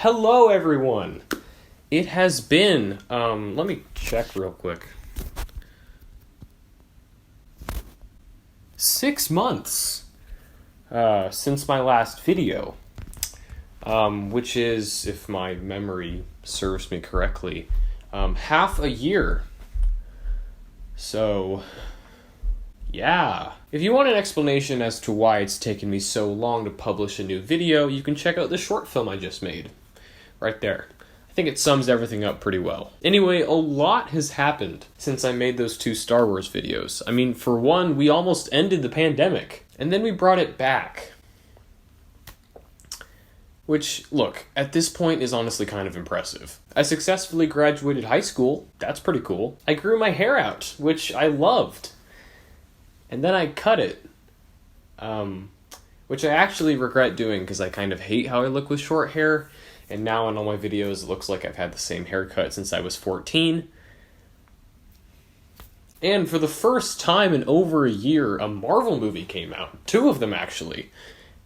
Hello, everyone. It has been, let me check real quick. 6 months since my last video, which is, if my memory serves me correctly, half a year. So, yeah. If you want an explanation as to why it's taken me so long to publish a new video, you can check out the short film I just made. Right there. I think it sums everything up pretty well. Anyway, a lot has happened since I made those 2 Star Wars videos. I mean, for one, we almost ended the pandemic, and then we brought it back. Which, look, at this point is honestly kind of impressive. I successfully graduated high school. That's pretty cool. I grew my hair out, which I loved. And then I cut it. Which I actually regret doing because I kind of hate how I look with short hair. And now in all my videos, it looks like I've had the same haircut since I was 14. And for the first time in over a year, a Marvel movie came out. 2 of them, actually.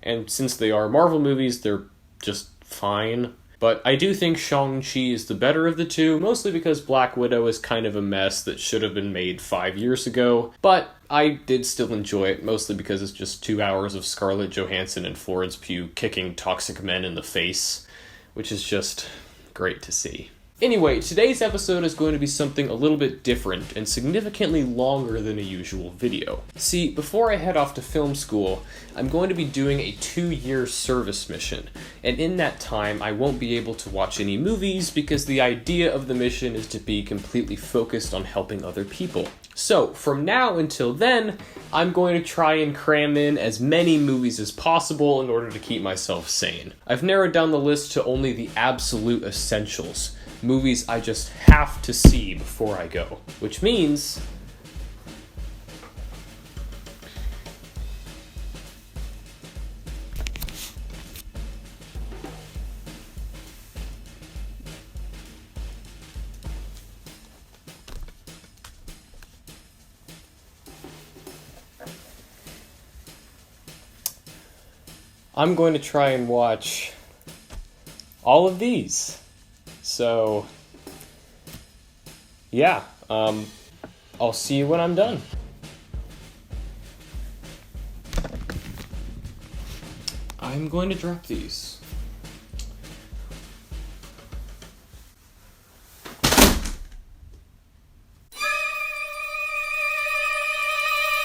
And since they are Marvel movies, they're just fine. But I do think Shang-Chi is the better of the 2, mostly because Black Widow is kind of a mess that should have been made 5 years ago. But I did still enjoy it, mostly because it's just 2 hours of Scarlett Johansson and Florence Pugh kicking toxic men in the face, which is just great to see. Anyway, today's episode is going to be something a little bit different and significantly longer than a usual video. See, before I head off to film school, I'm going to be doing a 2-year service mission, and in that time I won't be able to watch any movies because the idea of the mission is to be completely focused on helping other people. So, from now until then, I'm going to try and cram in as many movies as possible in order to keep myself sane. I've narrowed down the list to only the absolute essentials. Movies I just have to see before I go. Which means I'm going to try and watch all of these. So, yeah, I'll see you when I'm done. I'm going to drop these.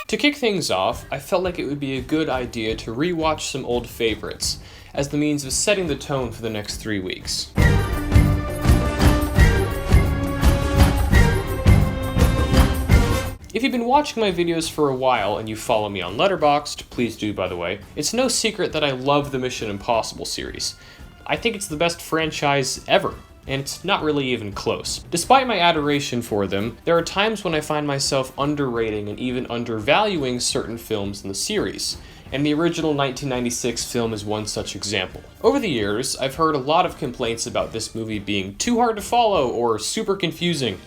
To kick things off, I felt like it would be a good idea to rewatch some old favorites, as the means of setting the tone for the next 3 weeks. If you've been watching my videos for a while and you follow me on Letterboxd, please do by the way, it's no secret that I love the Mission Impossible series. I think it's the best franchise ever, and it's not really even close. Despite my adoration for them, there are times when I find myself underrating and even undervaluing certain films in the series, and the original 1996 film is one such example. Over the years, I've heard a lot of complaints about this movie being too hard to follow or super confusing.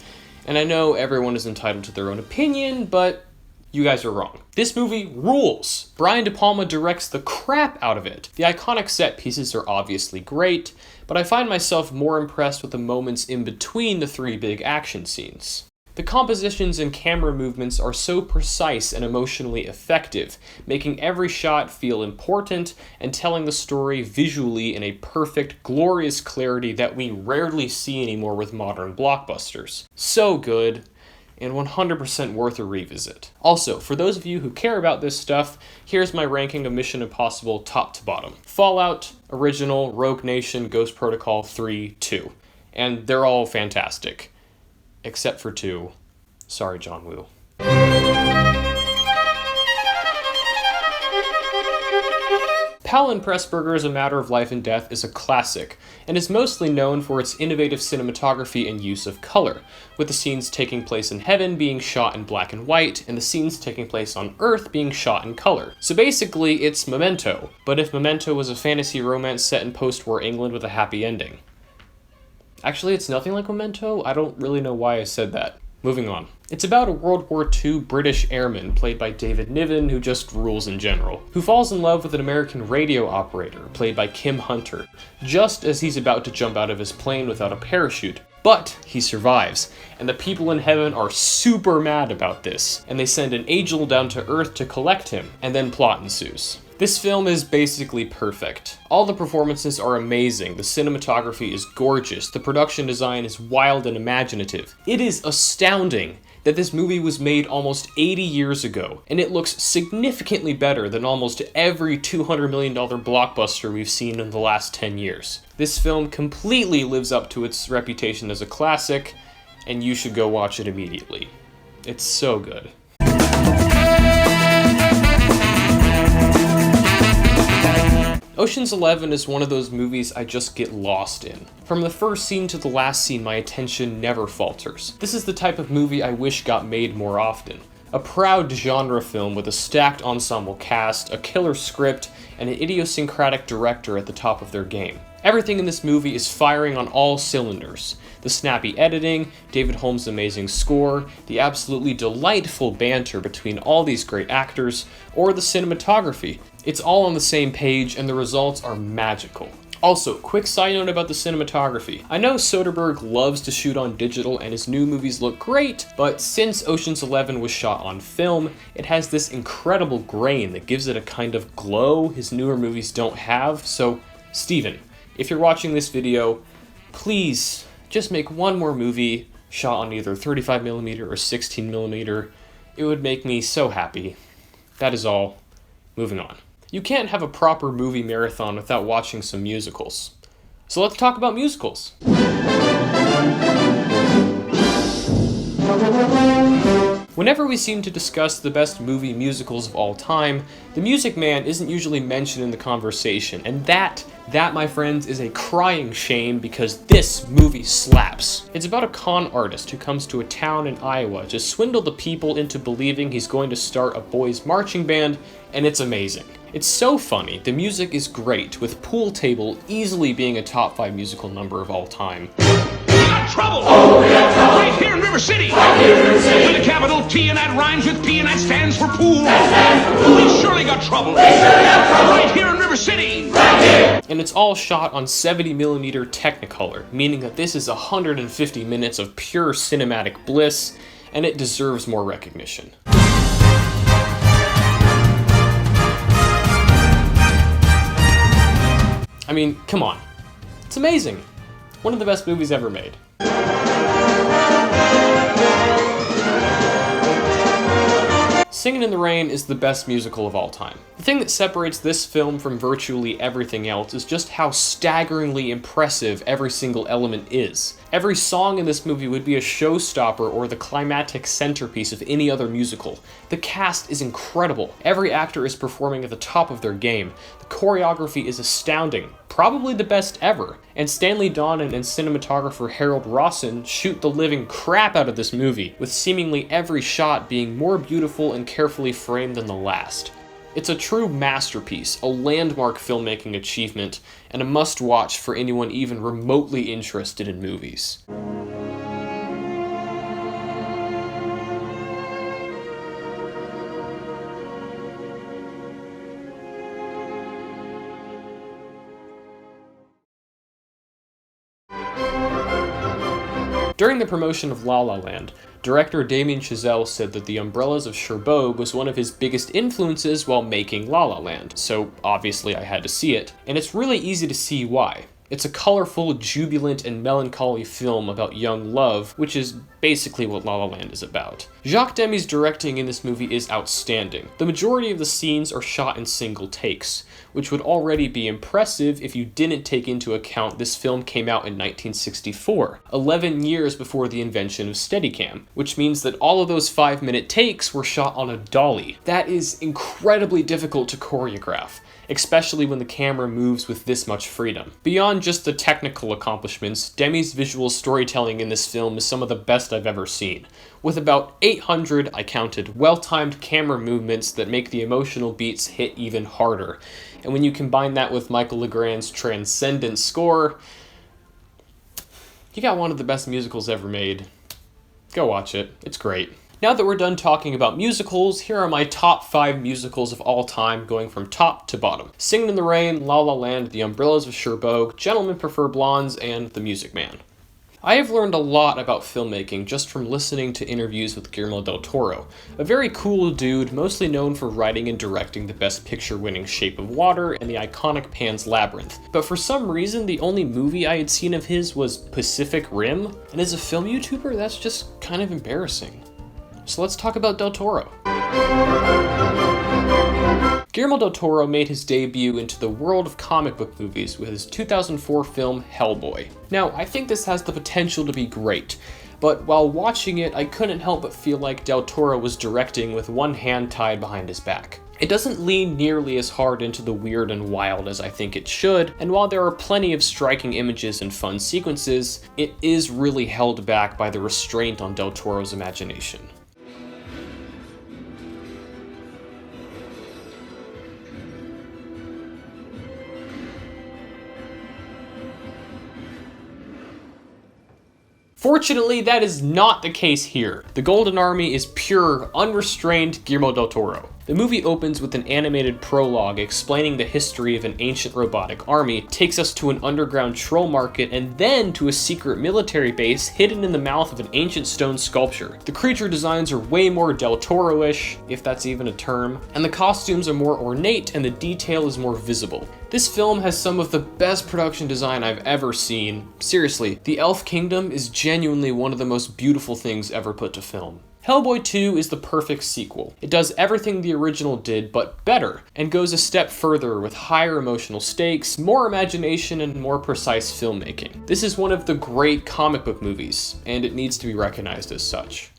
And I know everyone is entitled to their own opinion, but you guys are wrong. This movie rules! Brian De Palma directs the crap out of it. The iconic set pieces are obviously great, but I find myself more impressed with the moments in between the 3 big action scenes. The compositions and camera movements are so precise and emotionally effective, making every shot feel important and telling the story visually in a perfect, glorious clarity that we rarely see anymore with modern blockbusters. So good, and 100% worth a revisit. Also, for those of you who care about this stuff, here's my ranking of Mission Impossible top to bottom. Fallout, Original, Rogue Nation, Ghost Protocol, 3, 2. And they're all fantastic. Except for 2. Sorry, John Woo. Powell and Pressburger's A Matter of Life and Death is a classic, and is mostly known for its innovative cinematography and use of color, with the scenes taking place in heaven being shot in black and white, and the scenes taking place on Earth being shot in color. So basically, it's Memento, but if Memento was a fantasy romance set in post-war England with a happy ending. Actually, it's nothing like Memento. I don't really know why I said that. Moving on. It's about a World War II British airman, played by David Niven, who just rules in general, who falls in love with an American radio operator, played by Kim Hunter, just as he's about to jump out of his plane without a parachute. But he survives, and the people in heaven are super mad about this, and they send an angel down to Earth to collect him, and then plot ensues. This film is basically perfect. All the performances are amazing, the cinematography is gorgeous, the production design is wild and imaginative. It is astounding that this movie was made almost 80 years ago, and it looks significantly better than almost every $200 million blockbuster we've seen in the last 10 years. This film completely lives up to its reputation as a classic, and you should go watch it immediately. It's so good. Ocean's 11 is one of those movies I just get lost in. From the first scene to the last scene, my attention never falters. This is the type of movie I wish got made more often. A proud genre film with a stacked ensemble cast, a killer script, and an idiosyncratic director at the top of their game. Everything in this movie is firing on all cylinders. The snappy editing, David Holmes' amazing score, the absolutely delightful banter between all these great actors, or the cinematography. It's all on the same page, and the results are magical. Also, quick side note about the cinematography. I know Soderbergh loves to shoot on digital and his new movies look great, but since Ocean's 11 was shot on film, it has this incredible grain that gives it a kind of glow his newer movies don't have. So, Steven, if you're watching this video, please just make one more movie shot on either 35mm or 16mm. It would make me so happy. That is all. Moving on. You can't have a proper movie marathon without watching some musicals. So let's talk about musicals. Whenever we seem to discuss the best movie musicals of all time, The Music Man isn't usually mentioned in the conversation, and that, my friends, is a crying shame because this movie slaps. It's about a con artist who comes to a town in Iowa to swindle the people into believing he's going to start a boys' marching band, and it's amazing. It's so funny, the music is great, with Pool Table easily being a top 5 musical number of all time. We got trouble! Oh, we got trouble! Right here in River City! Right here in River City! With a capital T and that rhymes with P and that stands for pool! That stands for pool! We surely got trouble! We surely got trouble! Right here in River City! Right here! And it's all shot on 70mm Technicolor, meaning that this is 150 minutes of pure cinematic bliss, and it deserves more recognition. I mean, come on. It's amazing. One of the best movies ever made. Singin' in the Rain is the best musical of all time. The thing that separates this film from virtually everything else is just how staggeringly impressive every single element is. Every song in this movie would be a showstopper or the climactic centerpiece of any other musical. The cast is incredible. Every actor is performing at the top of their game. The choreography is astounding, probably the best ever. And Stanley Donen and cinematographer Harold Rawson shoot the living crap out of this movie, with seemingly every shot being more beautiful and carefully framed than the last. It's a true masterpiece, a landmark filmmaking achievement, and a must-watch for anyone even remotely interested in movies. During the promotion of La La Land, director Damien Chazelle said that The Umbrellas of Cherbourg was one of his biggest influences while making La La Land, so obviously I had to see it, and it's really easy to see why. It's a colorful, jubilant, and melancholy film about young love, which is basically what La La Land is about. Jacques Demy's directing in this movie is outstanding. The majority of the scenes are shot in single takes, which would already be impressive if you didn't take into account this film came out in 1964, 11 years before the invention of Steadicam, which means that all of those 5-minute takes were shot on a dolly. That is incredibly difficult to choreograph, especially when the camera moves with this much freedom. Beyond just the technical accomplishments, Demy's visual storytelling in this film is some of the best I've ever seen, with about 800, I counted, well-timed camera movements that make the emotional beats hit even harder. And when you combine that with Michael Legrand's transcendent score, you got one of the best musicals ever made. Go watch it. It's great. Now that we're done talking about musicals, here are my top 5 musicals of all time, going from top to bottom. Singin' in the Rain, La La Land, The Umbrellas of Cherbourg, Gentlemen Prefer Blondes, and The Music Man. I have learned a lot about filmmaking just from listening to interviews with Guillermo del Toro, a very cool dude mostly known for writing and directing the Best Picture-winning Shape of Water and the iconic Pan's Labyrinth. But for some reason, the only movie I had seen of his was Pacific Rim, and as a film YouTuber, that's just kind of embarrassing. So let's talk about Del Toro. Guillermo del Toro made his debut into the world of comic book movies with his 2004 film Hellboy. Now, I think this has the potential to be great, but while watching it, I couldn't help but feel like Del Toro was directing with one hand tied behind his back. It doesn't lean nearly as hard into the weird and wild as I think it should, and while there are plenty of striking images and fun sequences, it is really held back by the restraint on Del Toro's imagination. Fortunately, that is not the case here. The Golden Army is pure, unrestrained Guillermo del Toro. The movie opens with an animated prologue explaining the history of an ancient robotic army, takes us to an underground troll market, and then to a secret military base hidden in the mouth of an ancient stone sculpture. The creature designs are way more Del Toro-ish, if that's even a term, and the costumes are more ornate and the detail is more visible. This film has some of the best production design I've ever seen. Seriously, the Elf Kingdom is genuinely one of the most beautiful things ever put to film. Hellboy 2 is the perfect sequel. It does everything the original did, but better, and goes a step further with higher emotional stakes, more imagination, and more precise filmmaking. This is one of the great comic book movies, and it needs to be recognized as such.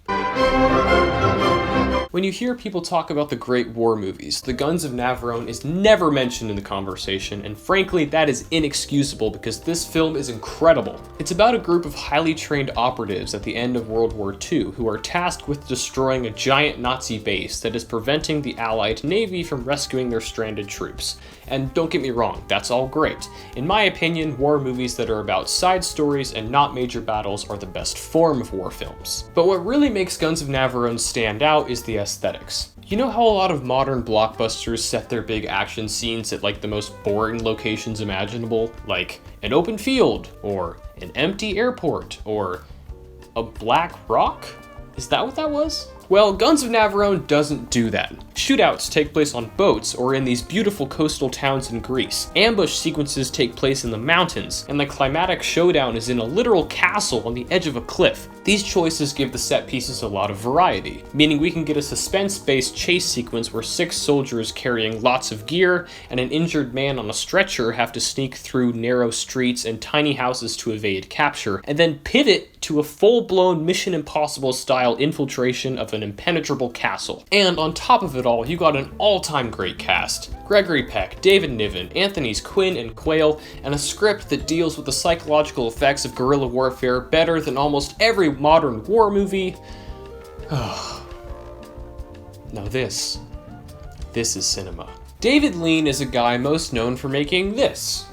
When you hear people talk about the great war movies, The Guns of Navarone is never mentioned in the conversation, and frankly, that is inexcusable because this film is incredible. It's about a group of highly trained operatives at the end of World War II who are tasked with destroying a giant Nazi base that is preventing the Allied Navy from rescuing their stranded troops. And don't get me wrong, that's all great. In my opinion, war movies that are about side stories and not major battles are the best form of war films. But what really makes Guns of Navarone stand out is the aesthetics. You know how a lot of modern blockbusters set their big action scenes at like the most boring locations imaginable? Like an open field, or an empty airport, or a black rock? Is that what that was? Well, Guns of Navarone doesn't do that. Shootouts take place on boats or in these beautiful coastal towns in Greece. Ambush sequences take place in the mountains, and the climatic showdown is in a literal castle on the edge of a cliff. These choices give the set pieces a lot of variety, meaning we can get a suspense-based chase sequence where 6 soldiers carrying lots of gear and an injured man on a stretcher have to sneak through narrow streets and tiny houses to evade capture, and then pivot to a full-blown Mission Impossible style infiltration of an impenetrable castle. And on top of it all, you got an all-time great cast. Gregory Peck, David Niven, Anthony's Quinn and Quayle, and a script that deals with the psychological effects of guerrilla warfare better than almost every modern war movie. Now this is cinema. David Lean is a guy most known for making this.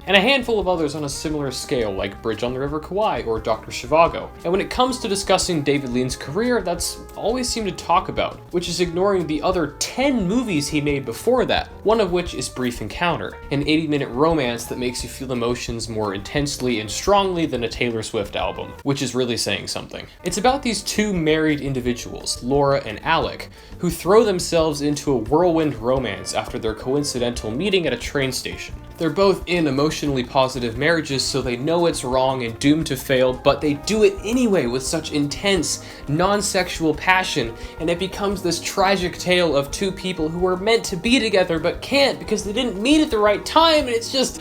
And a handful of others on a similar scale, like Bridge on the River Kwai or Dr. Zhivago. And when it comes to discussing David Lean's career, that's all we seem to talk about, which is ignoring the other 10 movies he made before that, one of which is Brief Encounter, an 80-minute romance that makes you feel emotions more intensely and strongly than a Taylor Swift album, which is really saying something. It's about these 2 married individuals, Laura and Alec, who throw themselves into a whirlwind romance after their coincidental meeting at a train station. They're both in emotionally positive marriages, so they know it's wrong and doomed to fail, but they do it anyway with such intense, non-sexual passion, and it becomes this tragic tale of 2 people who are meant to be together but can't because they didn't meet at the right time, and it's just,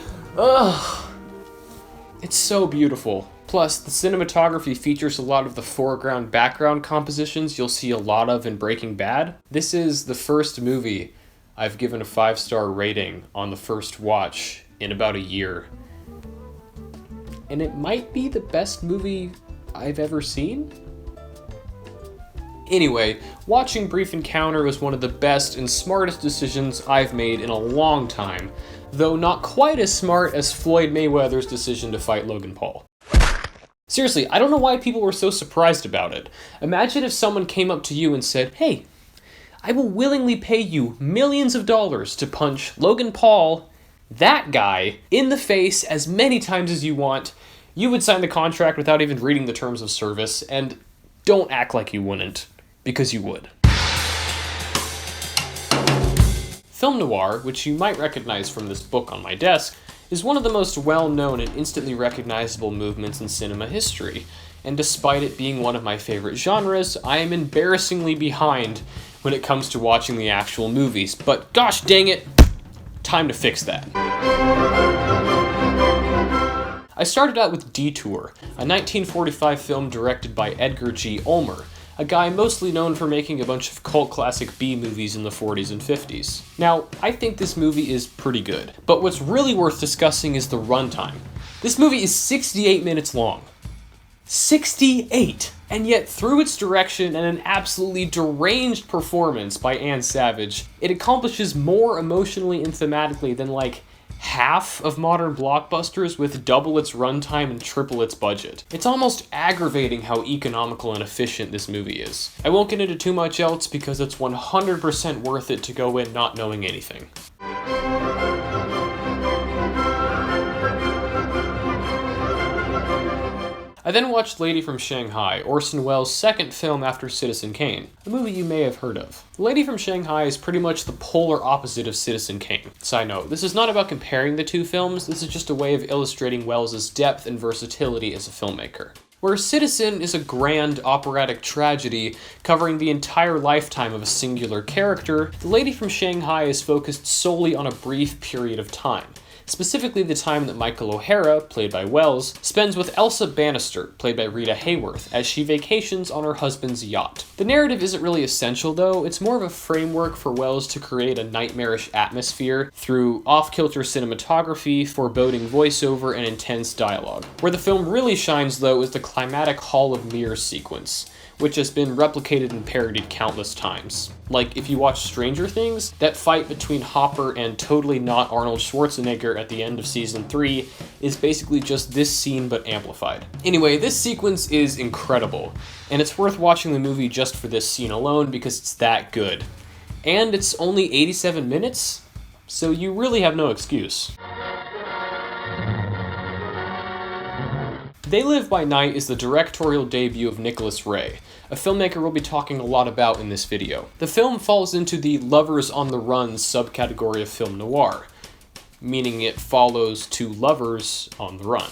it's so beautiful. Plus, the cinematography features a lot of the foreground-background compositions you'll see a lot of in Breaking Bad. This is the first movie I've given a 5-star rating on the first watch in about a year. And it might be the best movie I've ever seen? Anyway, watching Brief Encounter was one of the best and smartest decisions I've made in a long time, though not quite as smart as Floyd Mayweather's decision to fight Logan Paul. Seriously, I don't know why people were so surprised about it. Imagine if someone came up to you and said, "Hey, I will willingly pay you millions of dollars to punch Logan Paul, that guy, in the face as many times as you want." You would sign the contract without even reading the terms of service, and don't act like you wouldn't, because you would. Film noir, which you might recognize from this book on my desk, is one of the most well-known and instantly recognizable movements in cinema history, and despite it being one of my favorite genres, I am embarrassingly behind when it comes to watching the actual movies, but gosh dang it, time to fix that. I started out with Detour, a 1945 film directed by Edgar G. Ulmer, a guy mostly known for making a bunch of cult classic B movies in the 40s and 50s. Now, I think this movie is pretty good, but what's really worth discussing is the runtime. This movie is 68 minutes long. 68! And yet, through its direction and an absolutely deranged performance by Anne Savage, it accomplishes more emotionally and thematically than like half of modern blockbusters with double its runtime and triple its budget. It's almost aggravating how economical and efficient this movie is. I won't get into too much else because it's 100% worth it to go in not knowing anything. I then watched Lady from Shanghai, Orson Welles' second film after Citizen Kane, a movie you may have heard of. Lady from Shanghai is pretty much the polar opposite of Citizen Kane. Side note, this is not about comparing the two films, this is just a way of illustrating Welles' depth and versatility as a filmmaker. Where Citizen is a grand operatic tragedy covering the entire lifetime of a singular character, The Lady from Shanghai is focused solely on a brief period of time. Specifically the time that Michael O'Hara, played by Welles, spends with Elsa Bannister, played by Rita Hayworth, as she vacations on her husband's yacht. The narrative isn't really essential though, it's more of a framework for Welles to create a nightmarish atmosphere through off-kilter cinematography, foreboding voiceover, and intense dialogue. Where the film really shines though is the climatic Hall of Mirrors sequence, which has been replicated and parodied countless times. Like, if you watch Stranger Things, that fight between Hopper and totally not Arnold Schwarzenegger at the end of season 3 is basically just this scene but amplified. Anyway, this sequence is incredible, and it's worth watching the movie just for this scene alone because it's that good. And it's only 87 minutes, so you really have no excuse. They Live by Night is the directorial debut of Nicholas Ray, a filmmaker we'll be talking a lot about in this video. The film falls into the lovers on the run subcategory of film noir, meaning it follows two lovers on the run.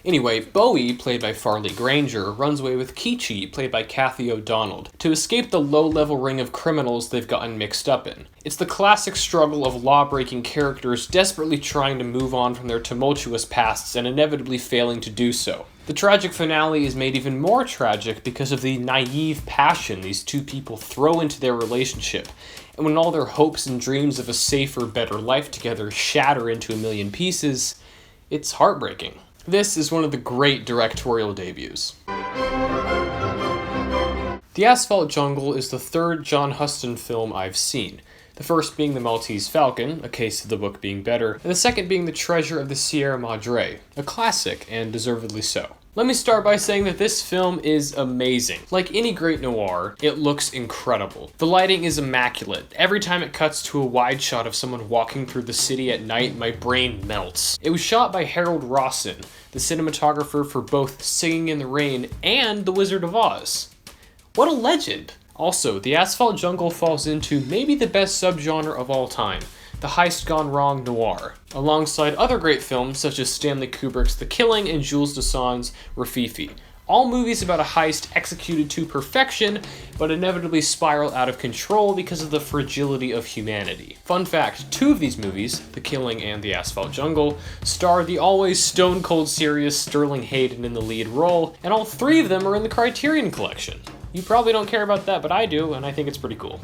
Anyway, Bowie, played by Farley Granger, runs away with Keechee, played by Kathy O'Donnell, to escape the low-level ring of criminals they've gotten mixed up in. It's the classic struggle of law-breaking characters desperately trying to move on from their tumultuous pasts and inevitably failing to do so. The tragic finale is made even more tragic because of the naive passion these two people throw into their relationship, and when all their hopes and dreams of a safer, better life together shatter into a million pieces, it's heartbreaking. This is one of the great directorial debuts. The Asphalt Jungle is the third John Huston film I've seen, the first being The Maltese Falcon, a case of the book being better, and the second being The Treasure of the Sierra Madre, a classic, and deservedly so. Let me start by saying that this film is amazing. Like any great noir, it looks incredible. The lighting is immaculate. Every time it cuts to a wide shot of someone walking through the city at night, my brain melts. It was shot by Harold Rawson, the cinematographer for both Singing in the Rain and The Wizard of Oz. What a legend! Also, The Asphalt Jungle falls into maybe the best subgenre of all time, the heist gone wrong noir, alongside other great films such as Stanley Kubrick's The Killing and Jules Dassin's Rafifi. All movies about a heist executed to perfection, but inevitably spiral out of control because of the fragility of humanity. Fun fact, two of these movies, The Killing and The Asphalt Jungle, star the always stone-cold serious Sterling Hayden in the lead role, and all three of them are in the Criterion Collection. You probably don't care about that, but I do, and I think it's pretty cool.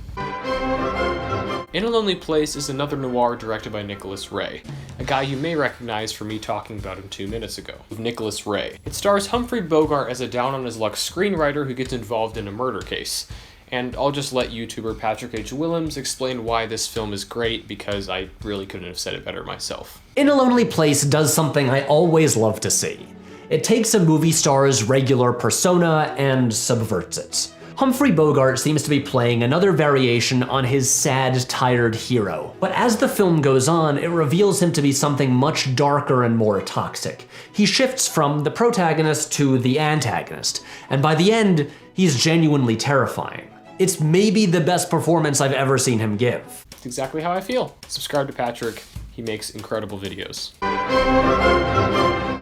In a Lonely Place is another noir directed by Nicholas Ray, a guy you may recognize from me talking about him 2 minutes ago, of Nicholas Ray. It stars Humphrey Bogart as a down-on-his-luck screenwriter who gets involved in a murder case, and I'll just let YouTuber Patrick H. Willems explain why this film is great, because I really couldn't have said it better myself. In a Lonely Place does something I always love to see. It takes a movie star's regular persona and subverts it. Humphrey Bogart seems to be playing another variation on his sad, tired hero. But as the film goes on, it reveals him to be something much darker and more toxic. He shifts from the protagonist to the antagonist, and by the end, he's genuinely terrifying. It's maybe the best performance I've ever seen him give. That's exactly how I feel. Subscribe to Patrick. He makes incredible videos.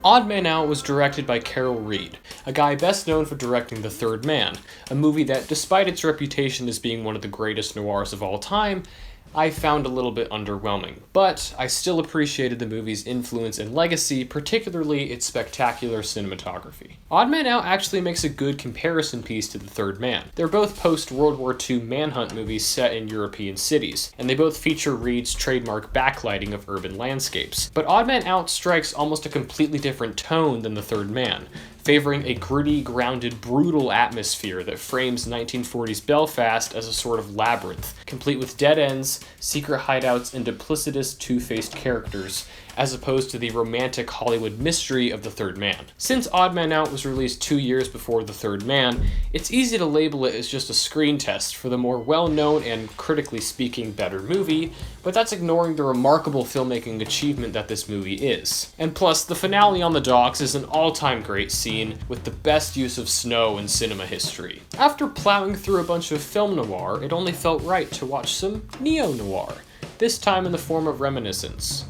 Odd Man Out was directed by Carol Reed, a guy best known for directing The Third Man, a movie that, despite its reputation as being one of the greatest noirs of all time, I found a little bit underwhelming, but I still appreciated the movie's influence and legacy, particularly its spectacular cinematography. Odd Man Out actually makes a good comparison piece to The Third Man. They're both post-World War II manhunt movies set in European cities, and they both feature Reed's trademark backlighting of urban landscapes. But Odd Man Out strikes almost a completely different tone than The Third Man, favoring a gritty, grounded, brutal atmosphere that frames 1940s Belfast as a sort of labyrinth, complete with dead ends, secret hideouts, and duplicitous, two-faced characters, as opposed to the romantic Hollywood mystery of The Third Man. Since Odd Man Out was released 2 years before The Third Man, it's easy to label it as just a screen test for the more well-known and, critically speaking, better movie, but that's ignoring the remarkable filmmaking achievement that this movie is. And plus, the finale on the docks is an all-time great scene with the best use of snow in cinema history. After plowing through a bunch of film noir, it only felt right to watch some neo-noir, this time in the form of Reminiscence.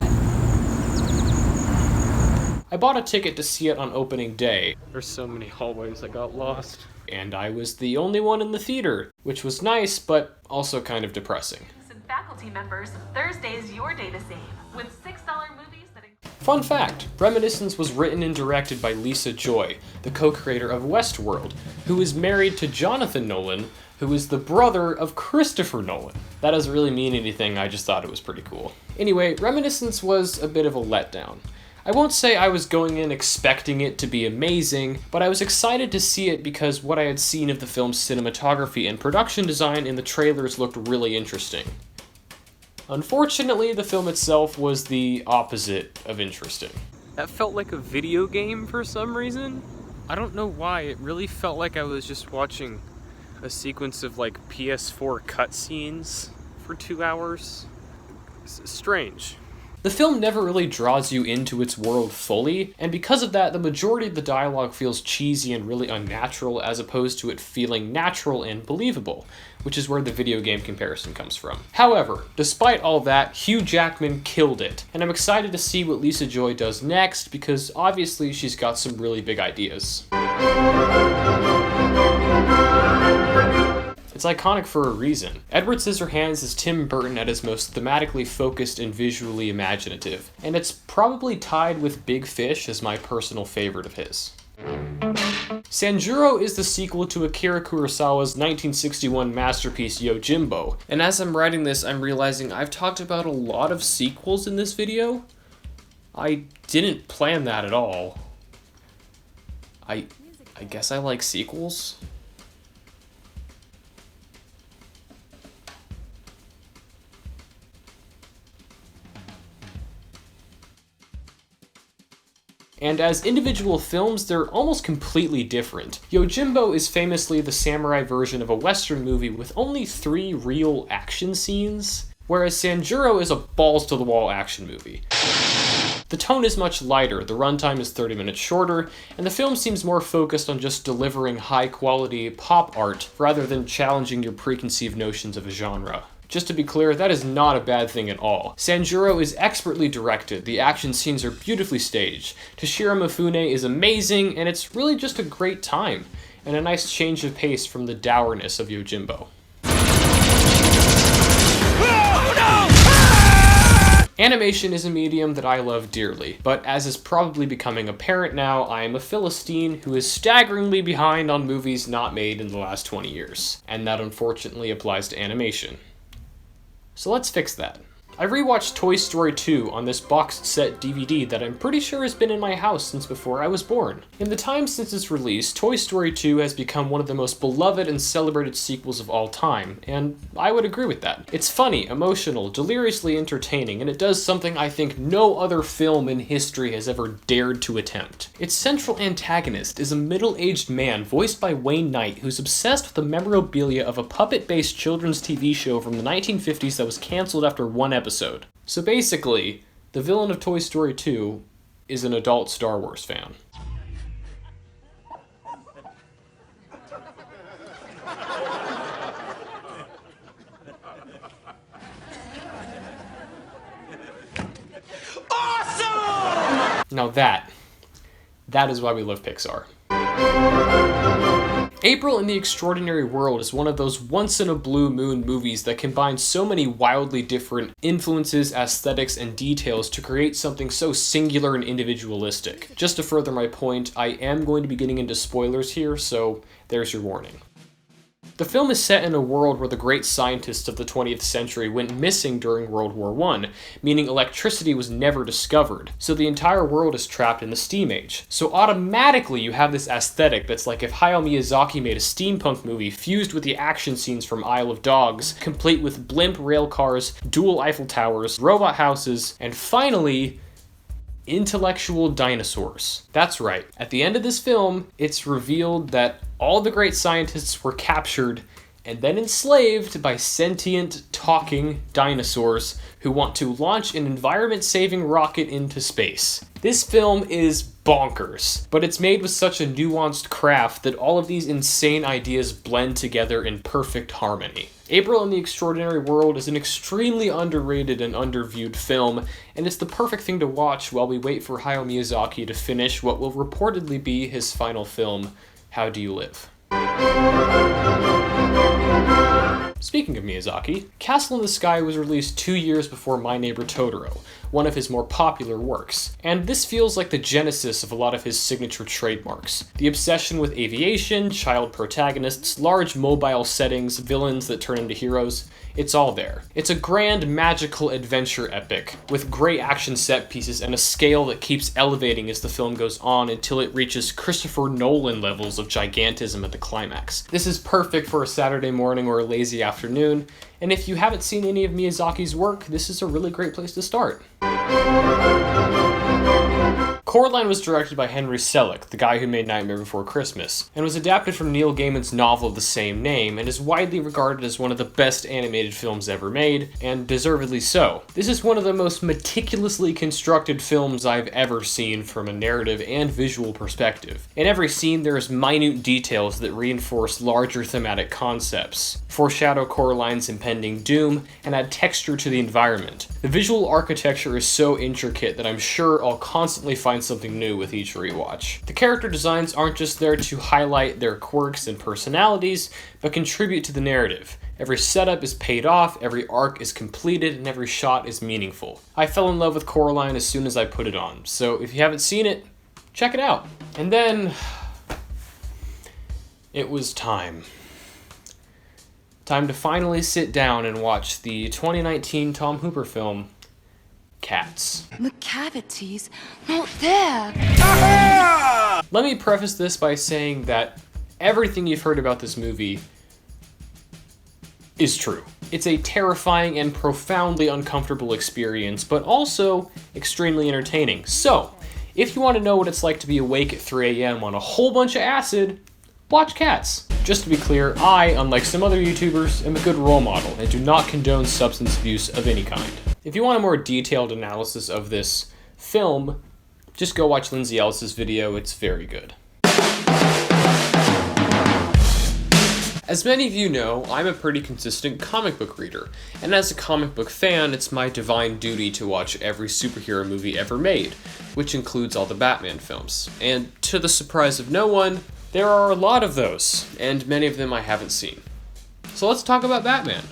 I bought a ticket to see it on opening day. There's so many hallways I got lost. And I was the only one in the theater, which was nice, but also kind of depressing. Faculty members, Thursday is your day to save, with $6 movies that Fun fact, Reminiscence was written and directed by Lisa Joy, the co-creator of Westworld, who is married to Jonathan Nolan, who is the brother of Christopher Nolan. That doesn't really mean anything, I just thought it was pretty cool. Anyway, Reminiscence was a bit of a letdown. I won't say I was going in expecting it to be amazing, but I was excited to see it because what I had seen of the film's cinematography and production design in the trailers looked really interesting. Unfortunately, the film itself was the opposite of interesting. That felt like a video game for some reason. I don't know why, it really felt like I was just watching a sequence of like PS4 cutscenes for 2 hours. It's strange. The film never really draws you into its world fully, and because of that, the majority of the dialogue feels cheesy and really unnatural as opposed to it feeling natural and believable, which is where the video game comparison comes from. However, despite all that, Hugh Jackman killed it, and I'm excited to see what Lisa Joy does next because obviously she's got some really big ideas. It's iconic for a reason. Edward Scissorhands is Tim Burton at his most thematically focused and visually imaginative, and it's probably tied with Big Fish as my personal favorite of his. Sanjuro is the sequel to Akira Kurosawa's 1961 masterpiece Yojimbo, and as I'm writing this, I'm realizing I've talked about a lot of sequels in this video. I didn't plan that at all. I guess I like sequels. And as individual films, they're almost completely different. Yojimbo is famously the samurai version of a Western movie with only 3 real action scenes, whereas Sanjuro is a balls-to-the-wall action movie. The tone is much lighter, the runtime is 30 minutes shorter, and the film seems more focused on just delivering high-quality pop art rather than challenging your preconceived notions of a genre. Just to be clear, that is not a bad thing at all. Sanjuro is expertly directed, the action scenes are beautifully staged, Toshiro Mifune is amazing, and it's really just a great time, and a nice change of pace from the dourness of Yojimbo. Animation is a medium that I love dearly, but as is probably becoming apparent now, I am a Philistine who is staggeringly behind on movies not made in the last 20 years, and that unfortunately applies to animation. So let's fix that. I rewatched Toy Story 2 on this boxed set DVD that I'm pretty sure has been in my house since before I was born. In the time since its release, Toy Story 2 has become one of the most beloved and celebrated sequels of all time, and I would agree with that. It's funny, emotional, deliriously entertaining, and it does something I think no other film in history has ever dared to attempt. Its central antagonist is a middle-aged man voiced by Wayne Knight who's obsessed with the memorabilia of a puppet-based children's TV show from the 1950s that was canceled after one episode. So basically, the villain of Toy Story 2 is an adult Star Wars fan. Awesome! Now that is why we love Pixar. April in the Extraordinary World is one of those once-in-a-blue-moon movies that combine so many wildly different influences, aesthetics, and details to create something so singular and individualistic. Just to further my point, I am going to be getting into spoilers here, so there's your warning. The film is set in a world where the great scientists of the 20th century went missing during World War I, meaning electricity was never discovered, so the entire world is trapped in the steam age. So automatically you have this aesthetic that's like if Hayao Miyazaki made a steampunk movie fused with the action scenes from Isle of Dogs, complete with blimp rail cars, dual Eiffel Towers, robot houses, and finally, intellectual dinosaurs. That's right. At the end of this film, it's revealed that all the great scientists were captured and then enslaved by sentient, talking dinosaurs who want to launch an environment-saving rocket into space. This film is bonkers, but it's made with such a nuanced craft that all of these insane ideas blend together in perfect harmony. April in the Extraordinary World is an extremely underrated and underviewed film, and it's the perfect thing to watch while we wait for Hayao Miyazaki to finish what will reportedly be his final film, How Do You Live? Speaking of Miyazaki, Castle in the Sky was released 2 years before My Neighbor Totoro, one of his more popular works, and this feels like the genesis of a lot of his signature trademarks. The obsession with aviation, child protagonists, large mobile settings, villains that turn into heroes, it's all there. It's a grand, magical adventure epic, with great action set pieces and a scale that keeps elevating as the film goes on until it reaches Christopher Nolan levels of gigantism at the climax. This is perfect for a Saturday morning or a lazy afternoon, and if you haven't seen any of Miyazaki's work, this is a really great place to start. Coraline was directed by Henry Selick, the guy who made Nightmare Before Christmas, and was adapted from Neil Gaiman's novel of the same name, and is widely regarded as one of the best animated films ever made, and deservedly so. This is one of the most meticulously constructed films I've ever seen from a narrative and visual perspective. In every scene, there's minute details that reinforce larger thematic concepts, foreshadow Coraline's impending doom, and add texture to the environment. The visual architecture is so intricate that I'm sure I'll constantly find something new with each rewatch. The character designs aren't just there to highlight their quirks and personalities, but contribute to the narrative. Every setup is paid off, every arc is completed, and every shot is meaningful. I fell in love with Coraline as soon as I put it on, so if you haven't seen it, check it out. And then it was time. Time to finally sit down and watch the 2019 Tom Hooper film, Cats. McCavities, not there. Let me preface this by saying that everything you've heard about this movie is true. It's a terrifying and profoundly uncomfortable experience, but also extremely entertaining. So, if you want to know what it's like to be awake at 3 a.m. on a whole bunch of acid, watch Cats. Just to be clear, I, unlike some other YouTubers, am a good role model and do not condone substance abuse of any kind. If you want a more detailed analysis of this film, just go watch Lindsay Ellis's video, it's very good. As many of you know, I'm a pretty consistent comic book reader, and as a comic book fan, it's my divine duty to watch every superhero movie ever made, which includes all the Batman films. And to the surprise of no one, there are a lot of those, and many of them I haven't seen. So let's talk about Batman.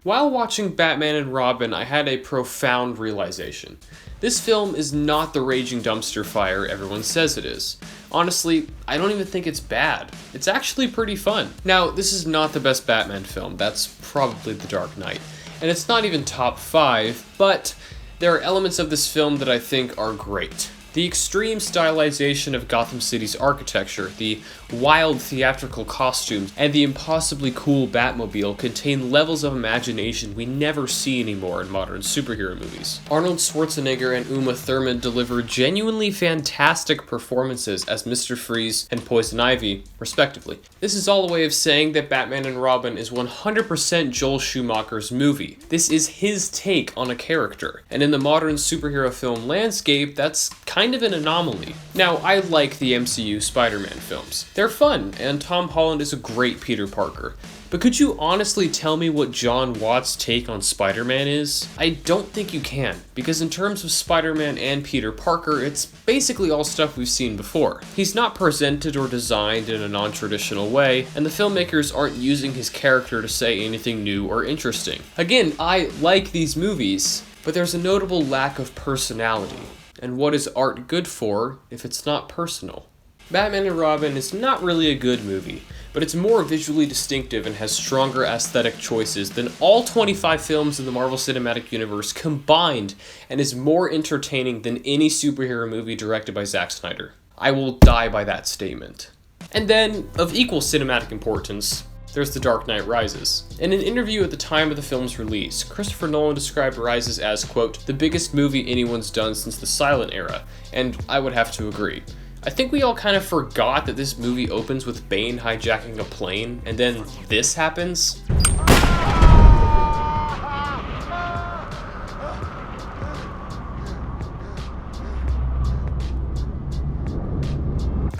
While watching Batman and Robin, I had a profound realization. This film is not the raging dumpster fire everyone says it is. Honestly, I don't even think it's bad. It's actually pretty fun. Now, this is not the best Batman film, that's probably The Dark Knight. and it's not even top 5, but there are elements of this film that I think are great. The extreme stylization of Gotham City's architecture, the wild theatrical costumes, and the impossibly cool Batmobile contain levels of imagination we never see anymore in modern superhero movies. Arnold Schwarzenegger and Uma Thurman deliver genuinely fantastic performances as Mr. Freeze and Poison Ivy, respectively. This is all a way of saying that Batman and Robin is 100% Joel Schumacher's movie. This is his take on a character, and in the modern superhero film landscape, that's kind of an anomaly. Now, I like the MCU Spider-Man films. They're fun, and Tom Holland is a great Peter Parker. But could you honestly tell me what John Watts' take on Spider-Man is? I don't think you can, because in terms of Spider-Man and Peter Parker, it's basically all stuff we've seen before. He's not presented or designed in a non-traditional way, and the filmmakers aren't using his character to say anything new or interesting. Again, I like these movies, but there's a notable lack of personality. And what is art good for if it's not personal? Batman and Robin is not really a good movie, but it's more visually distinctive and has stronger aesthetic choices than all 25 films in the Marvel Cinematic Universe combined, and is more entertaining than any superhero movie directed by Zack Snyder. I will die by that statement. And then, of equal cinematic importance, there's The Dark Knight Rises. In an interview at the time of the film's release, Christopher Nolan described Rises as, quote, the biggest movie anyone's done since the silent era, and I would have to agree. I think we all kind of forgot that this movie opens with Bane hijacking a plane, and then this happens.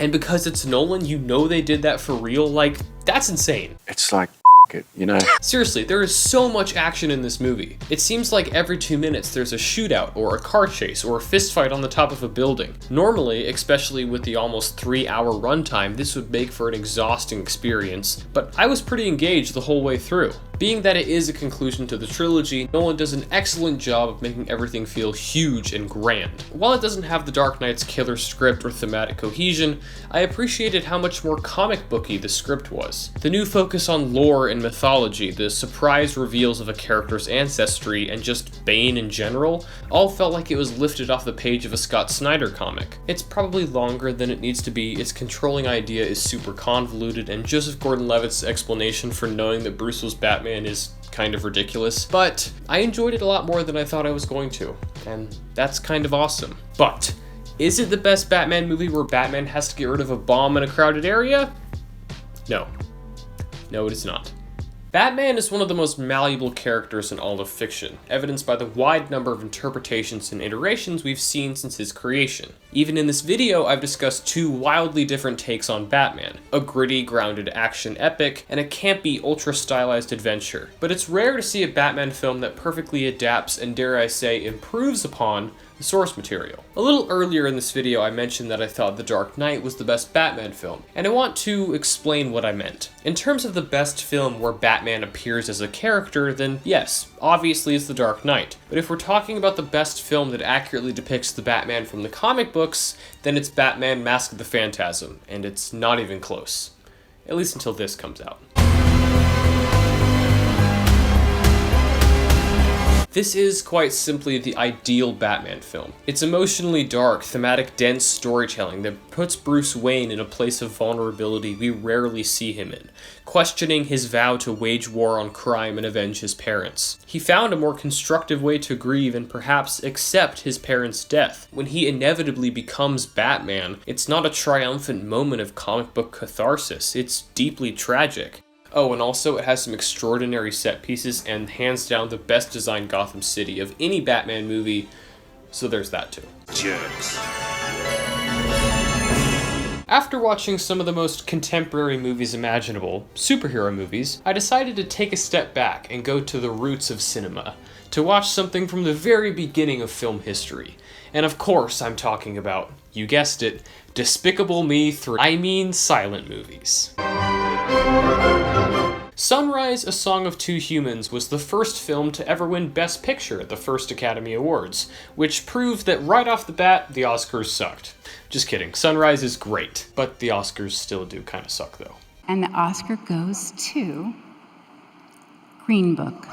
And because it's Nolan, you know they did that for real? Like, that's insane. It's like, it, you know? Seriously, there is so much action in this movie. It seems like every 2 minutes there's a shootout, or a car chase, or a fist fight on the top of a building. Normally, especially with the almost 3-hour runtime, this would make for an exhausting experience, but I was pretty engaged the whole way through. Being that it is a conclusion to the trilogy, Nolan does an excellent job of making everything feel huge and grand. While it doesn't have The Dark Knight's killer script or thematic cohesion, I appreciated how much more comic booky the script was. The new focus on lore and mythology, the surprise reveals of a character's ancestry, and just Bane in general, all felt like it was lifted off the page of a Scott Snyder comic. It's probably longer than it needs to be, its controlling idea is super convoluted, and Joseph Gordon-Levitt's explanation for knowing that Bruce was Batman is kind of ridiculous, but I enjoyed it a lot more than I thought I was going to, and that's kind of awesome. But is it the best Batman movie where Batman has to get rid of a bomb in a crowded area? No. No, it is not. Batman is one of the most malleable characters in all of fiction, evidenced by the wide number of interpretations and iterations we've seen since his creation. Even in this video, I've discussed 2 wildly different takes on Batman, a gritty, grounded action epic, and a campy, ultra-stylized adventure. But it's rare to see a Batman film that perfectly adapts and, dare I say, improves upon the source material. A little earlier in this video, I mentioned that I thought The Dark Knight was the best Batman film, and I want to explain what I meant. In terms of the best film where Batman appears as a character, then yes, obviously it's The Dark Knight. But if we're talking about the best film that accurately depicts the Batman from the comic books, then it's Batman Mask of the Phantasm, and it's not even close. At least until this comes out. This is quite simply the ideal Batman film. It's emotionally dark, thematic, dense storytelling that puts Bruce Wayne in a place of vulnerability we rarely see him in, questioning his vow to wage war on crime and avenge his parents. He found a more constructive way to grieve and perhaps accept his parents' death. When he inevitably becomes Batman, it's not a triumphant moment of comic book catharsis, it's deeply tragic. Oh, and also it has some extraordinary set pieces and hands down the best designed Gotham City of any Batman movie, so there's that too. Jerks. After watching some of the most contemporary movies imaginable, superhero movies, I decided to take a step back and go to the roots of cinema, to watch something from the very beginning of film history. And of course I'm talking about, you guessed it, Despicable Me 3. I mean silent movies. Sunrise, A Song of Two Humans was the first film to ever win Best Picture at the first Academy Awards, which proved that right off the bat, the Oscars sucked. Just kidding, Sunrise is great, but the Oscars still do kind of suck though. And the Oscar goes to Green Book.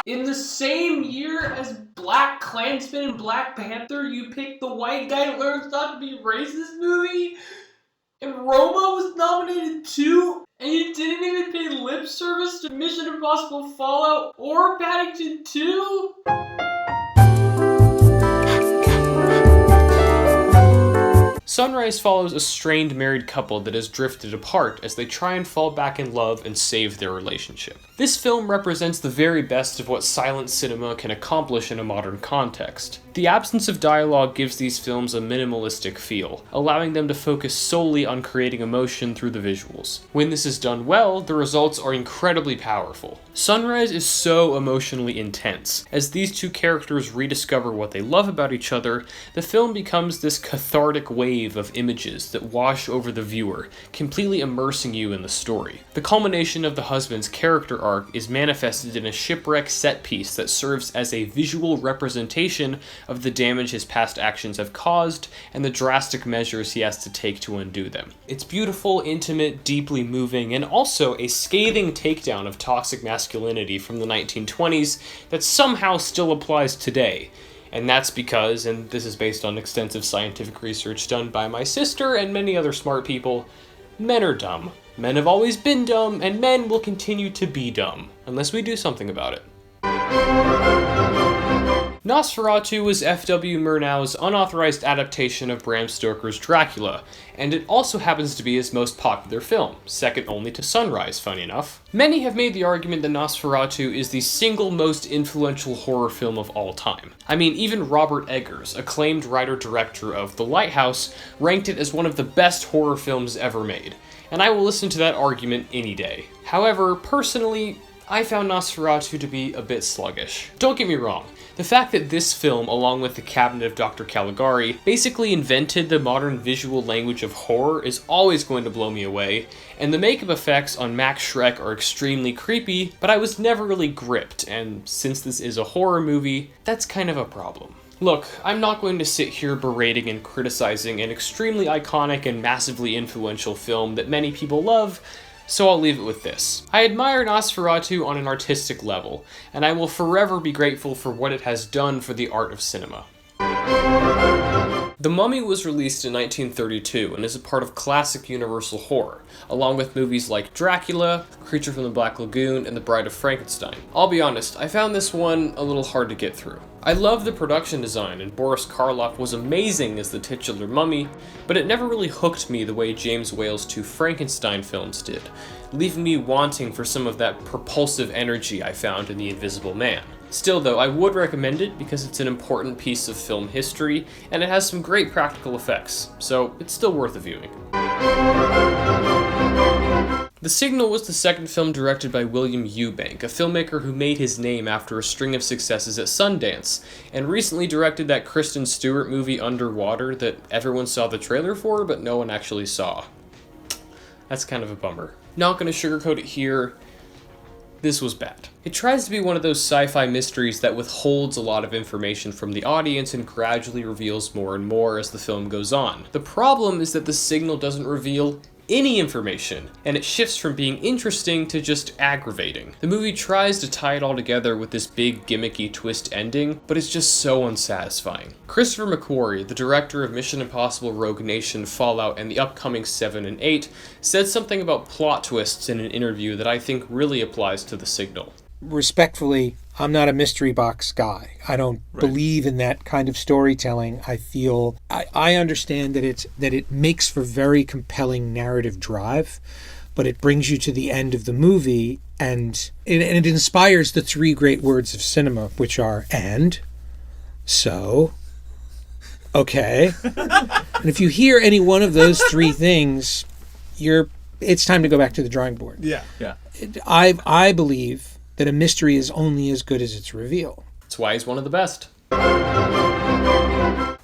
In the same year as Black Klansman and Black Panther, you picked the white guy who learns not to be racist movie? And Roma was nominated too? And you didn't even pay lip service to Mission Impossible Fallout or Paddington 2? Sunrise follows a strained married couple that has drifted apart as they try and fall back in love and save their relationship. This film represents the very best of what silent cinema can accomplish in a modern context. The absence of dialogue gives these films a minimalistic feel, allowing them to focus solely on creating emotion through the visuals. When this is done well, the results are incredibly powerful. Sunrise is so emotionally intense. As these two characters rediscover what they love about each other, the film becomes this cathartic wave of images that wash over the viewer, completely immersing you in the story. The culmination of the husband's character arc is manifested in a shipwreck set piece that serves as a visual representation of the damage his past actions have caused and the drastic measures he has to take to undo them. It's beautiful, intimate, deeply moving, and also a scathing takedown of toxic masculinity from the 1920s that somehow still applies today. And that's because, and this is based on extensive scientific research done by my sister and many other smart people, men are dumb. Men have always been dumb, and men will continue to be dumb, unless we do something about it. Nosferatu was F.W. Murnau's unauthorized adaptation of Bram Stoker's Dracula, and it also happens to be his most popular film, second only to Sunrise, funny enough. Many have made the argument that Nosferatu is the single most influential horror film of all time. I mean, even Robert Eggers, acclaimed writer-director of The Lighthouse, ranked it as one of the best horror films ever made, and I will listen to that argument any day. However, personally, I found Nosferatu to be a bit sluggish. Don't get me wrong. The fact that this film, along with The Cabinet of Dr. Caligari, basically invented the modern visual language of horror is always going to blow me away, and the makeup effects on Max Schreck are extremely creepy, but I was never really gripped, and since this is a horror movie, that's kind of a problem. Look, I'm not going to sit here berating and criticizing an extremely iconic and massively influential film that many people love, so I'll leave it with this. I admire Nosferatu on an artistic level, and I will forever be grateful for what it has done for the art of cinema. The Mummy was released in 1932 and is a part of classic Universal horror, along with movies like Dracula, Creature from the Black Lagoon, and The Bride of Frankenstein. I'll be honest, I found this one a little hard to get through. I love the production design, and Boris Karloff was amazing as the titular mummy, but it never really hooked me the way James Whale's two Frankenstein films did, leaving me wanting for some of that propulsive energy I found in The Invisible Man. Still though, I would recommend it because it's an important piece of film history, and it has some great practical effects, so it's still worth a viewing. The Signal was the second film directed by William Eubank, a filmmaker who made his name after a string of successes at Sundance, and recently directed that Kristen Stewart movie Underwater that everyone saw the trailer for, but no one actually saw. That's kind of a bummer. Not gonna sugarcoat it here. This was bad. It tries to be one of those sci-fi mysteries that withholds a lot of information from the audience and gradually reveals more and more as the film goes on. The problem is that The Signal doesn't reveal any information, and it shifts from being interesting to just aggravating. The movie tries to tie it all together with this big gimmicky twist ending, but it's just so unsatisfying. Christopher McQuarrie, the director of Mission Impossible Rogue Nation, Fallout, and the upcoming 7 and 8, said something about plot twists in an interview that I think really applies to The Signal. Respectfully, I'm not a mystery box guy. I don't believe in that kind of storytelling. I feel I understand that it makes for very compelling narrative drive, but it brings you to the end of the movie and it inspires the three great words of cinema, which are and, so, okay. And if you hear any one of those three things, it's time to go back to the drawing board. Yeah. I believe that a mystery is only as good as its reveal. That's why he's one of the best.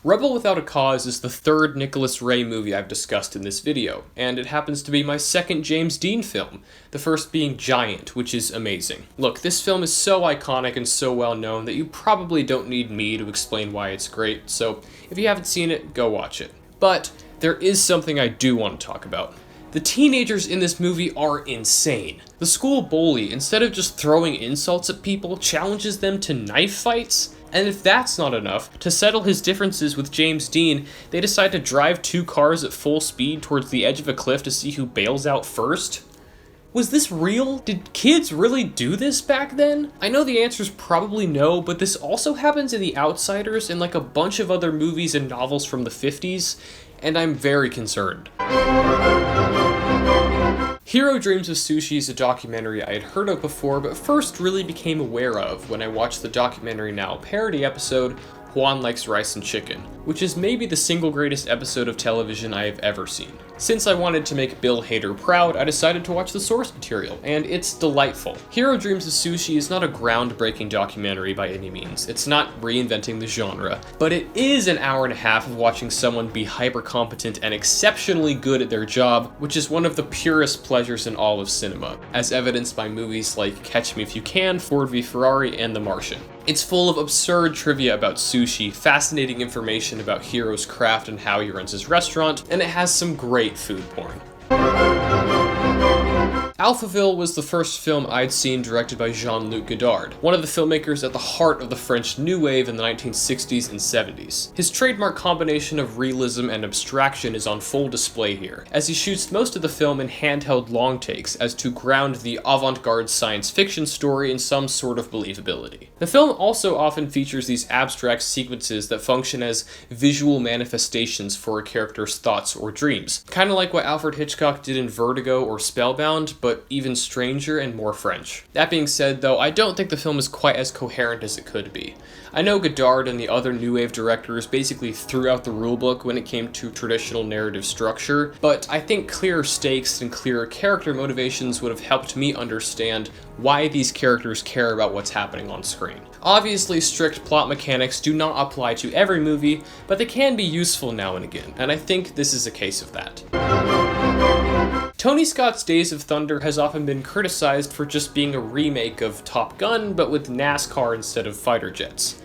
Rebel Without a Cause is the third Nicholas Ray movie I've discussed in this video, and it happens to be my second James Dean film, the first being Giant, which is amazing. Look, this film is so iconic and so well known that you probably don't need me to explain why it's great, so if you haven't seen it, go watch it. But there is something I do want to talk about. The teenagers in this movie are insane. The school bully, instead of just throwing insults at people, challenges them to knife fights. And if that's not enough, to settle his differences with James Dean, they decide to drive 2 cars at full speed towards the edge of a cliff to see who bails out first. Was this real? Did kids really do this back then? I know the answer's probably no, but this also happens in The Outsiders and like a bunch of other movies and novels from the 50s, and I'm very concerned. Hero Dreams of Sushi is a documentary I had heard of before, but first really became aware of when I watched the Documentary Now parody episode, Juan Likes Rice and Chicken, which is maybe the single greatest episode of television I have ever seen. Since I wanted to make Bill Hader proud, I decided to watch the source material, and it's delightful. Hero Dreams of Sushi is not a groundbreaking documentary by any means. It's not reinventing the genre, but it is an hour and a half of watching someone be hyper-competent and exceptionally good at their job, which is one of the purest pleasures in all of cinema, as evidenced by movies like Catch Me If You Can, Ford v Ferrari, and The Martian. It's full of absurd trivia about sushi, fascinating information about Hiro's craft and how he runs his restaurant, and it has some great food porn. Alphaville was the first film I'd seen directed by Jean-Luc Godard, one of the filmmakers at the heart of the French New Wave in the 1960s and 70s. His trademark combination of realism and abstraction is on full display here, as he shoots most of the film in handheld long takes as to ground the avant-garde science fiction story in some sort of believability. The film also often features these abstract sequences that function as visual manifestations for a character's thoughts or dreams, kind of like what Alfred Hitchcock did in Vertigo or Spellbound, but even stranger and more French. That being said, though, I don't think the film is quite as coherent as it could be. I know Godard and the other New Wave directors basically threw out the rulebook when it came to traditional narrative structure, but I think clearer stakes and clearer character motivations would have helped me understand why these characters care about what's happening on screen. Obviously, strict plot mechanics do not apply to every movie, but they can be useful now and again, and I think this is a case of that. Tony Scott's Days of Thunder has often been criticized for just being a remake of Top Gun, but with NASCAR instead of fighter jets.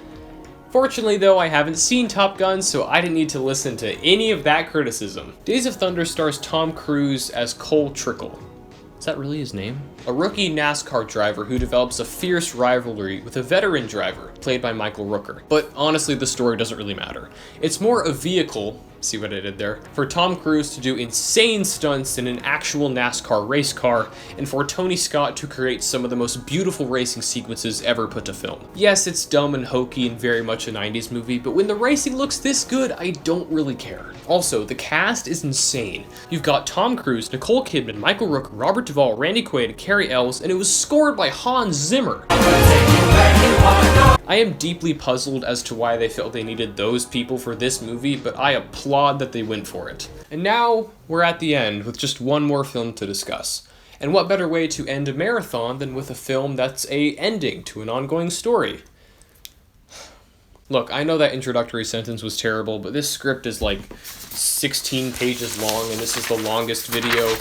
Fortunately, though, I haven't seen Top Gun, so I didn't need to listen to any of that criticism. Days of Thunder stars Tom Cruise as Cole Trickle. Is that really his name? A rookie NASCAR driver who develops a fierce rivalry with a veteran driver, played by Michael Rooker. But honestly, the story doesn't really matter. It's more a vehicle, see what I did there, for Tom Cruise to do insane stunts in an actual NASCAR race car, and for Tony Scott to create some of the most beautiful racing sequences ever put to film. Yes, it's dumb and hokey and very much a 90s movie, but when the racing looks this good, I don't really care. Also, the cast is insane. You've got Tom Cruise, Nicole Kidman, Michael Rooker, Robert Duvall, Randy Quaid, and Carrie Ells, and it was scored by Hans Zimmer. I am deeply puzzled as to why they felt they needed those people for this movie, but I applaud that they went for it. And now, we're at the end with just one more film to discuss. And what better way to end a marathon than with a film that's a ending to an ongoing story? Look, I know that introductory sentence was terrible, but this script is like 16 pages long, and this is the longest video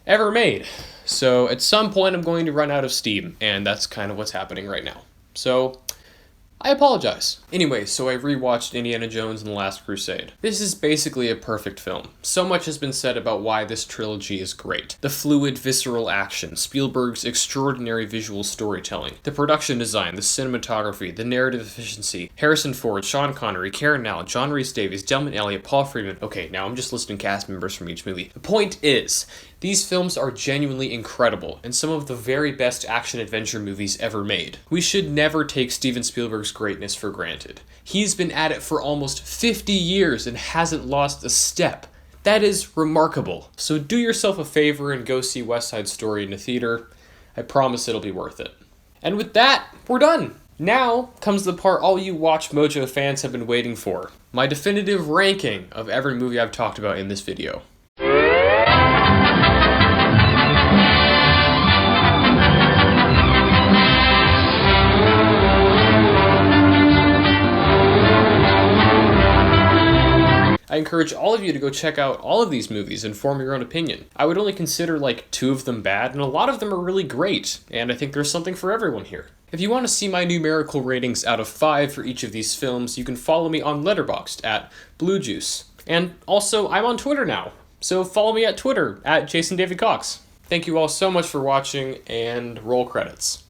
ever made. So at some point I'm going to run out of steam, and that's kind of what's happening right now. So, I apologize. Anyway, so I rewatched Indiana Jones and the Last Crusade. This is basically a perfect film. So much has been said about why this trilogy is great. The fluid, visceral action, Spielberg's extraordinary visual storytelling, the production design, the cinematography, the narrative efficiency, Harrison Ford, Sean Connery, Karen Nall, John Rhys Davies, Delman Elliott, Paul Freeman. Okay, now I'm just listing cast members from each movie. The point is, these films are genuinely incredible, and some of the very best action-adventure movies ever made. We should never take Steven Spielberg's greatness for granted. He's been at it for almost 50 years and hasn't lost a step. That is remarkable. So do yourself a favor and go see West Side Story in a theater. I promise it'll be worth it. And with that, we're done. Now comes the part all you Watch Mojo fans have been waiting for. My definitive ranking of every movie I've talked about in this video. I encourage all of you to go check out all of these movies and form your own opinion. I would only consider like 2 of them bad, and a lot of them are really great, and I think there's something for everyone here. If you want to see my numerical ratings out of 5 for each of these films, you can follow me on Letterboxd at Blue Juice. And also, I'm on Twitter now, So follow me at Twitter, at Jason David Cox. Thank you all so much for watching, and roll credits.